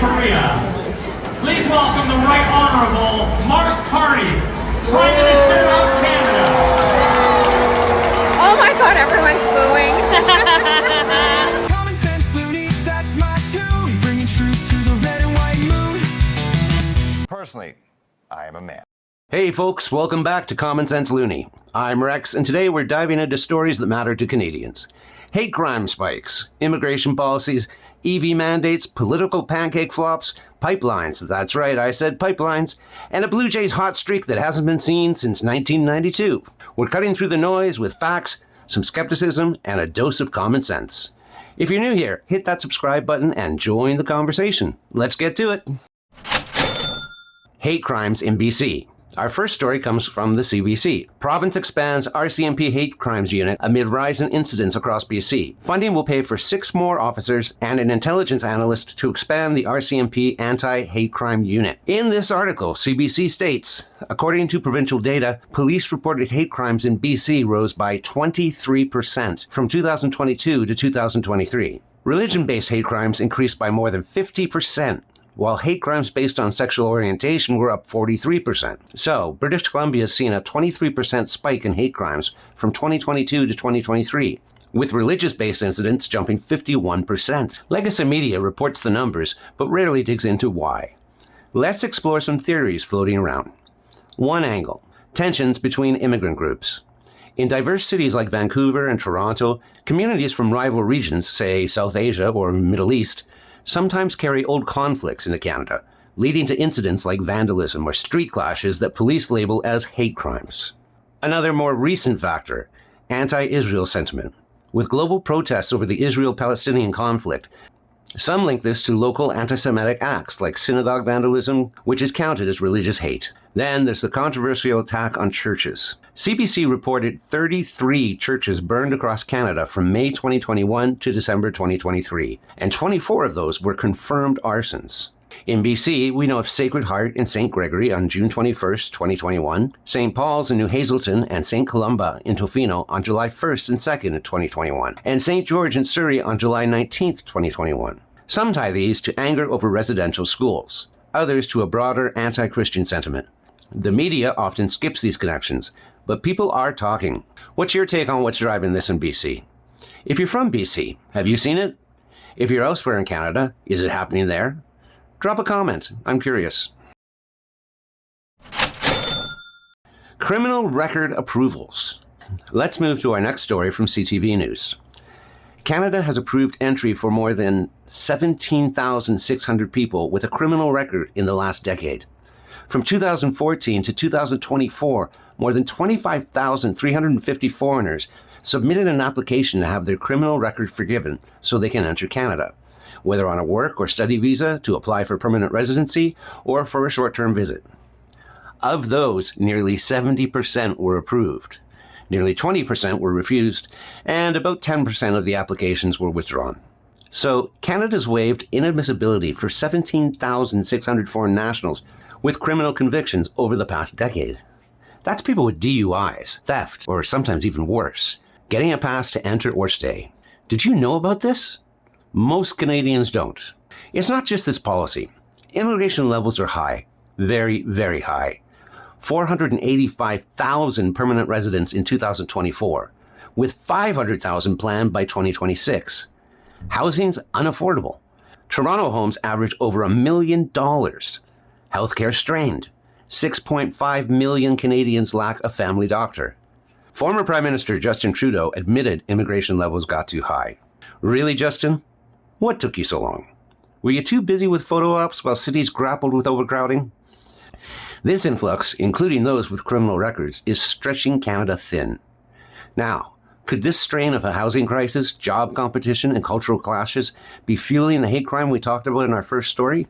Korea. Please welcome the Right Honourable Mark Carney, Prime Minister of Canada. Oh my God, everyone's booing. CommonSenseLoonie, that's my tune, bringing truth to the red and white moon. Personally, I am a man. Hey folks, welcome back to CommonSenseLoonie. I'm Rex, and today we're diving into stories that matter to Canadians. Hate crime spikes, immigration policies, EV mandates, political pancake flops, pipelines, that's right, I said pipelines, and a Blue Jays hot streak that hasn't been seen since 1992. We're cutting through the noise with facts, some skepticism, and a dose of common sense. If you're new here, hit that subscribe button and join the conversation. Let's get to it. Hate crimes in BC. Our first story comes from the CBC. Province expands RCMP hate crimes unit amid rise in incidents across BC. Funding will pay for 6 more officers and an intelligence analyst to expand the RCMP anti-hate crime unit. In this article, CBC states, according to provincial data, police reported hate crimes in BC rose by 23% from 2022 to 2023. Religion-based hate crimes increased by more than 50%. While hate crimes based on sexual orientation were up 43%. So, British Columbia has seen a 23% spike in hate crimes from 2022 to 2023, with religious-based incidents jumping 51%. Legacy Media reports the numbers, but rarely digs into why. Let's explore some theories floating around. One angle, tensions between immigrant groups. In diverse cities like Vancouver and Toronto, communities from rival regions, say South Asia or Middle East, sometimes carry old conflicts into Canada, leading to incidents like vandalism or street clashes that police label as hate crimes. Another more recent factor, anti-Israel sentiment. With global protests over the Israel-Palestinian conflict, some link this to local anti-Semitic acts like synagogue vandalism, which is counted as religious hate. Then there's the controversial attack on churches. CBC reported 33 churches burned across Canada from May 2021 to December 2023, and 24 of those were confirmed arsons. In BC, we know of Sacred Heart in St. Gregory on June 21st, 2021, St. Paul's in New Hazelton, and St. Columba in Tofino on July 1st and 2nd of 2021, and St. George in Surrey on July 19th, 2021. Some tie these to anger over residential schools, others to a broader anti-Christian sentiment. The media often skips these connections, but people are talking. What's your take on what's driving this in BC? If you're from BC, have you seen it? If you're elsewhere in Canada, is it happening there? Drop a comment, I'm curious. Criminal record approvals. Let's move to our next story from CTV News. Canada has approved entry for more than 17,600 people with a criminal record in the last decade. From 2014 to 2024, more than 25,350 foreigners submitted an application to have their criminal record forgiven so they can enter Canada, whether on a work or study visa, to apply for permanent residency, or for a short-term visit. Of those, nearly 70% were approved. Nearly 20% were refused, and about 10% of the applications were withdrawn. So, Canada's waived inadmissibility for 17,600 foreign nationals with criminal convictions over the past decade. That's people with DUIs, theft, or sometimes even worse, getting a pass to enter or stay. Did you know about this? Most Canadians don't. It's not just this policy. Immigration levels are high, very, very high. 485,000 permanent residents in 2024, with 500,000 planned by 2026. Housing's unaffordable. Toronto homes average over $1 million. Healthcare strained. 6.5 million Canadians lack a family doctor. Former Prime Minister Justin Trudeau admitted immigration levels got too high. Really, Justin? What took you so long? Were you too busy with photo ops while cities grappled with overcrowding? This influx, including those with criminal records, is stretching Canada thin. Now, could this strain of a housing crisis, job competition, and cultural clashes be fueling the hate crime we talked about in our first story?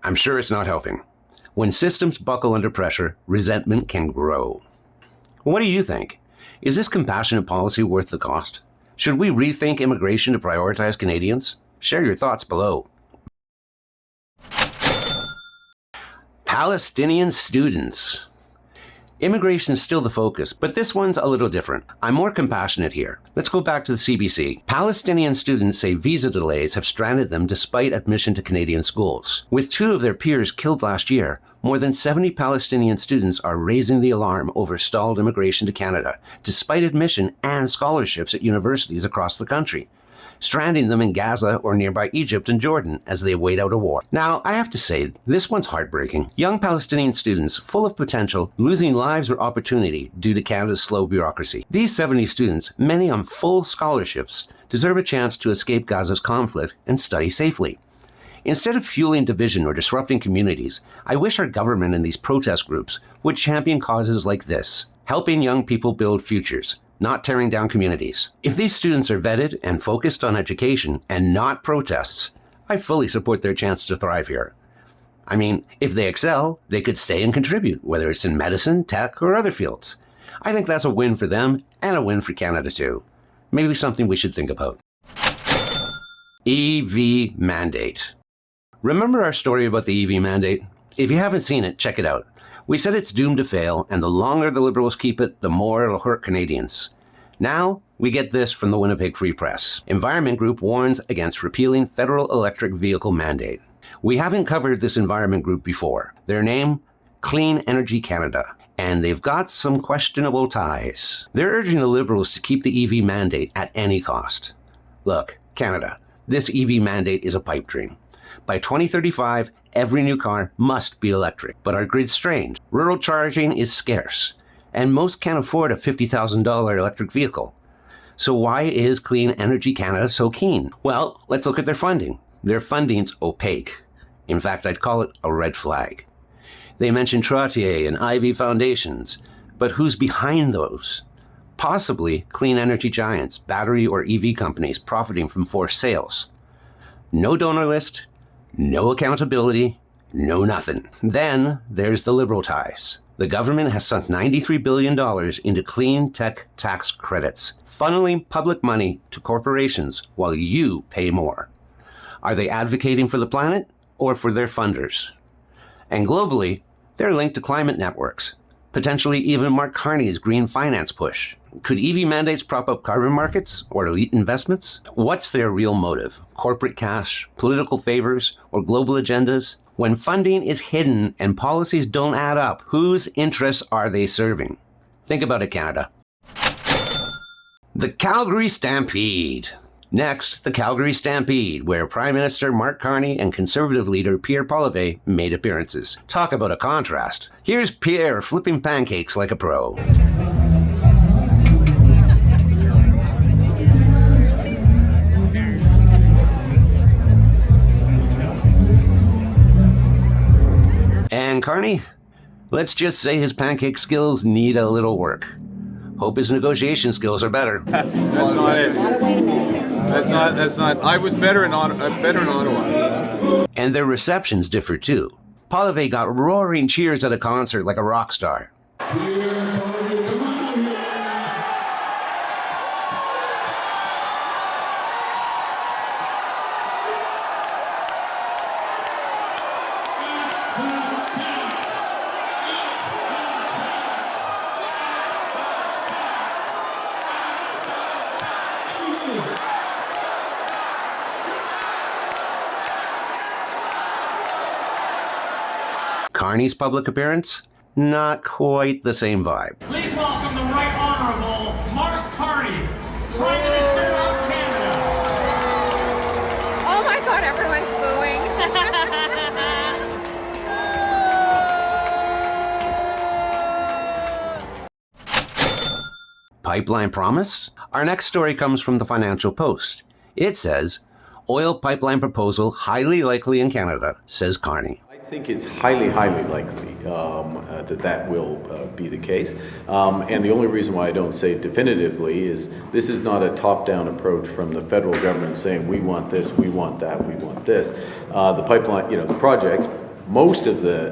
I'm sure it's not helping. When systems buckle under pressure, resentment can grow. What do you think? Is this compassionate policy worth the cost? Should we rethink immigration to prioritize Canadians? Share your thoughts below. Palestinian students. Immigration is still the focus, but this one's a little different. I'm more compassionate here. Let's go back to the CBC. Palestinian students say visa delays have stranded them despite admission to Canadian schools. With 2 of their peers killed last year, more than 70 Palestinian students are raising the alarm over stalled immigration to Canada, despite admission and scholarships at universities across the country, stranding them in Gaza or nearby Egypt and Jordan as they wait out a war. Now, I have to say, this one's heartbreaking. Young Palestinian students, full of potential, losing lives or opportunity due to Canada's slow bureaucracy. These 70 students, many on full scholarships, deserve a chance to escape Gaza's conflict and study safely. Instead of fueling division or disrupting communities, I wish our government and these protest groups would champion causes like this, helping young people build futures, not tearing down communities. If these students are vetted and focused on education and not protests, I fully support their chance to thrive here. I mean, if they excel, they could stay and contribute, whether it's in medicine, tech, or other fields. I think that's a win for them and a win for Canada too. Maybe something we should think about. EV mandate. Remember our story about the EV mandate? If you haven't seen it, check it out. We said it's doomed to fail, and the longer the Liberals keep it, the more it'll hurt Canadians. Now, we get this from the Winnipeg Free Press. Environment Group warns against repealing federal electric vehicle mandate. We haven't covered this environment group before. Their name? Clean Energy Canada. And they've got some questionable ties. They're urging the Liberals to keep the EV mandate at any cost. Look, Canada, this EV mandate is a pipe dream. By 2035, every new car must be electric, but our grid's strained. Rural charging is scarce, and most can't afford a $50,000 electric vehicle. So why is Clean Energy Canada so keen? Well, let's look at their funding. Their funding's opaque. In fact, I'd call it a red flag. They mention Trottier and Ivy Foundations, but who's behind those? Possibly clean energy giants, battery or EV companies profiting from forced sales. No donor list, no accountability, no nothing. Then there's the Liberal ties. The government has sunk $93 billion into clean tech tax credits, funneling public money to corporations while you pay more. Are they advocating for the planet or for their funders? And globally, they're linked to climate networks, potentially even Mark Carney's green finance push. Could EV mandates prop up carbon markets or elite investments? What's their real motive? Corporate cash, political favors, or global agendas? When funding is hidden and policies don't add up, whose interests are they serving? Think about it, Canada. The Calgary Stampede. Next, the Calgary Stampede, where Prime Minister Mark Carney and Conservative leader Pierre Poilievre made appearances. Talk about a contrast. Here's Pierre flipping pancakes like a pro. And Carney, let's just say his pancake skills need a little work. Hope his negotiation skills are better. That's not it. That's not. I was better in Ottawa. And their receptions differ too. Poilievre got roaring cheers at a concert like a rock star. Carney's public appearance? Not quite the same vibe. Please welcome the Right Honourable Mark Carney, Prime Minister of Canada. Oh my God, everyone's booing. Pipeline promise? Our next story comes from the Financial Post. It says, oil pipeline proposal highly likely in Canada, says Carney. I think it's highly likely that will be the case. And the only reason why I don't say definitively is this is not a top-down approach from the federal government saying we want this, we want that, we want this. The pipeline, the projects, most of the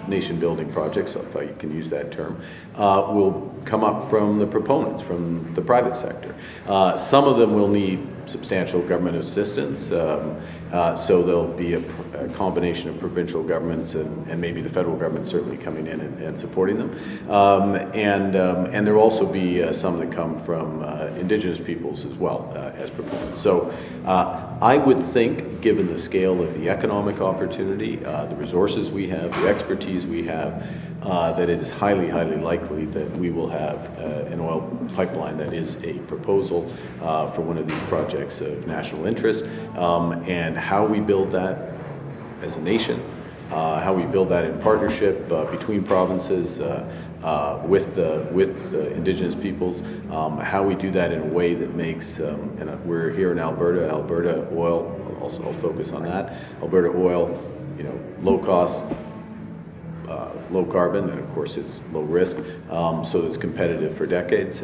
nation-building projects, if I can use that term, will come up from the proponents, from the private sector. Some of them will need substantial government assistance, So there'll be a combination of provincial governments and maybe the federal government certainly coming in and supporting them. And there will also be some that come from Indigenous peoples as well as proponents. So I would think, given the scale of the economic opportunity, the resources we have, the expertise we have, that it is highly, highly likely that we will have an oil pipeline that is a proposal for one of these projects of national interest, and how we build that as a nation, how we build that in partnership between provinces with the Indigenous peoples, how we do that in a way that makes, and we're here in Alberta oil, I'll focus on that, Alberta oil, low cost, low carbon, and of course it's low risk, so it's competitive for decades.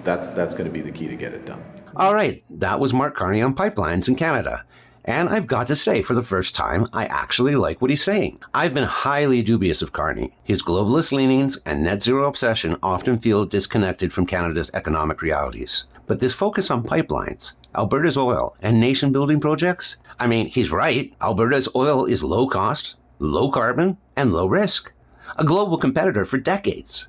That's going to be the key to get it done. All right, that was Mark Carney on pipelines in Canada. And I've got to say, for the first time, I actually like what he's saying. I've been highly dubious of Carney. His globalist leanings and net zero obsession often feel disconnected from Canada's economic realities. But this focus on pipelines, Alberta's oil, and nation-building projects? I mean, he's right. Alberta's oil is low cost, low carbon, and low risk. A global competitor for decades.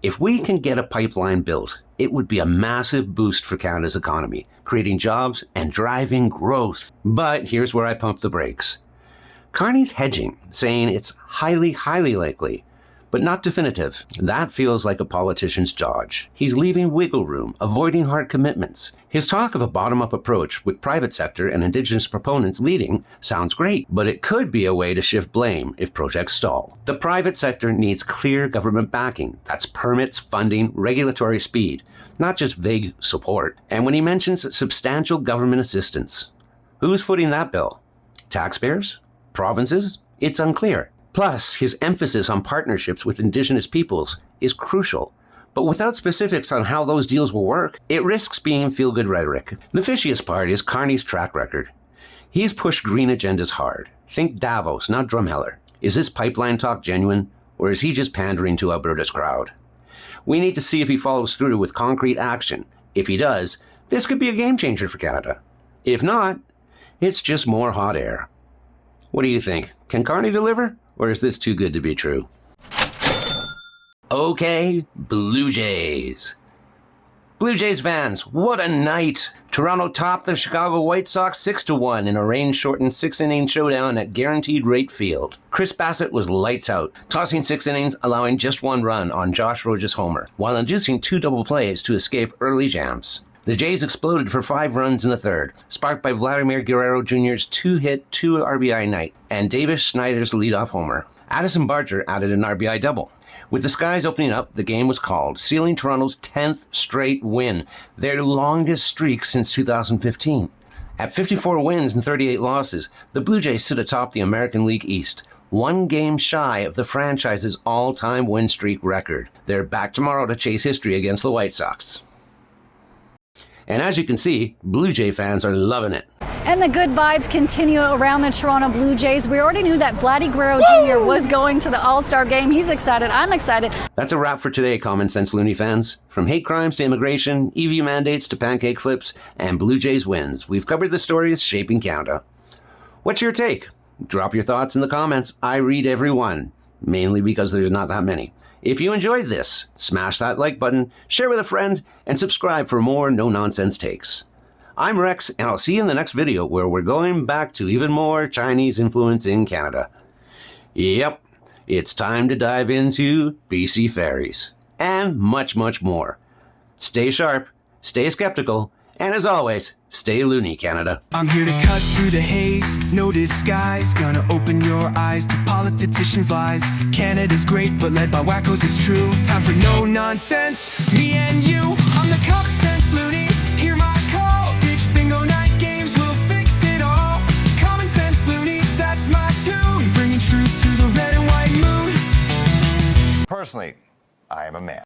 If we can get a pipeline built, it would be a massive boost for Canada's economy, creating jobs and driving growth. But here's where I pump the brakes. Carney's hedging, saying it's highly, highly likely, but not definitive. That feels like a politician's dodge. He's leaving wiggle room, avoiding hard commitments. His talk of a bottom-up approach with private sector and Indigenous proponents leading sounds great, but it could be a way to shift blame if projects stall. The private sector needs clear government backing. That's permits, funding, regulatory speed, not just vague support. And when he mentions substantial government assistance, who's footing that bill? Taxpayers? Provinces? It's unclear. Plus, his emphasis on partnerships with Indigenous peoples is crucial. But without specifics on how those deals will work, it risks being feel-good rhetoric. The fishiest part is Carney's track record. He's pushed green agendas hard. Think Davos, not Drumheller. Is this pipeline talk genuine, or is he just pandering to Alberta's crowd? We need to see if he follows through with concrete action. If he does, this could be a game changer for Canada. If not, it's just more hot air. What do you think? Can Carney deliver? Or is this too good to be true? Okay, Blue Jays. Blue Jays fans, what a night! Toronto topped the Chicago White Sox 6-1 in a rain-shortened 6-inning showdown at Guaranteed Rate Field. Chris Bassett was lights out, tossing 6 innings, allowing just 1 run on Josh Rojas' homer, while inducing 2 double plays to escape early jams. The Jays exploded for 5 runs in the third, sparked by Vladimir Guerrero Jr.'s 2-hit, 2-RBI night, and Davis Schneider's leadoff homer. Addison Barger added an RBI double. With the skies opening up, the game was called, sealing Toronto's 10th straight win, their longest streak since 2015. At 54 wins and 38 losses, the Blue Jays sit atop the American League East, 1 game shy of the franchise's all-time win streak record. They're back tomorrow to chase history against the White Sox. And as you can see, Blue Jay fans are loving it. And the good vibes continue around the Toronto Blue Jays. We already knew that Vladdy Guerrero Jr. was going to the All-Star game. He's excited. I'm excited. That's a wrap for today, CommonSenseLoonie fans. From hate crimes to immigration, EV mandates to pancake flips, and Blue Jays wins, we've covered the stories shaping Canada. What's your take? Drop your thoughts in the comments. I read every one, mainly because there's not that many. If you enjoyed this, smash that like button, share with a friend, and subscribe for more no-nonsense takes. I'm Rex, and I'll see you in the next video where we're going back to even more Chinese influence in Canada. Yep, it's time to dive into BC ferries, and much, much more. Stay sharp, stay skeptical, and as always, stay loony, Canada. I'm here to cut through the haze, no disguise. Gonna open your eyes to politicians' lies. Canada's great, but led by wackos, it's true. Time for no nonsense, me and you. I'm the Common Sense Looney, hear my call. Ditch bingo night games, we'll fix it all. Common Sense Looney, that's my tune. Bringing truth to the red and white moon. Personally, I am a man.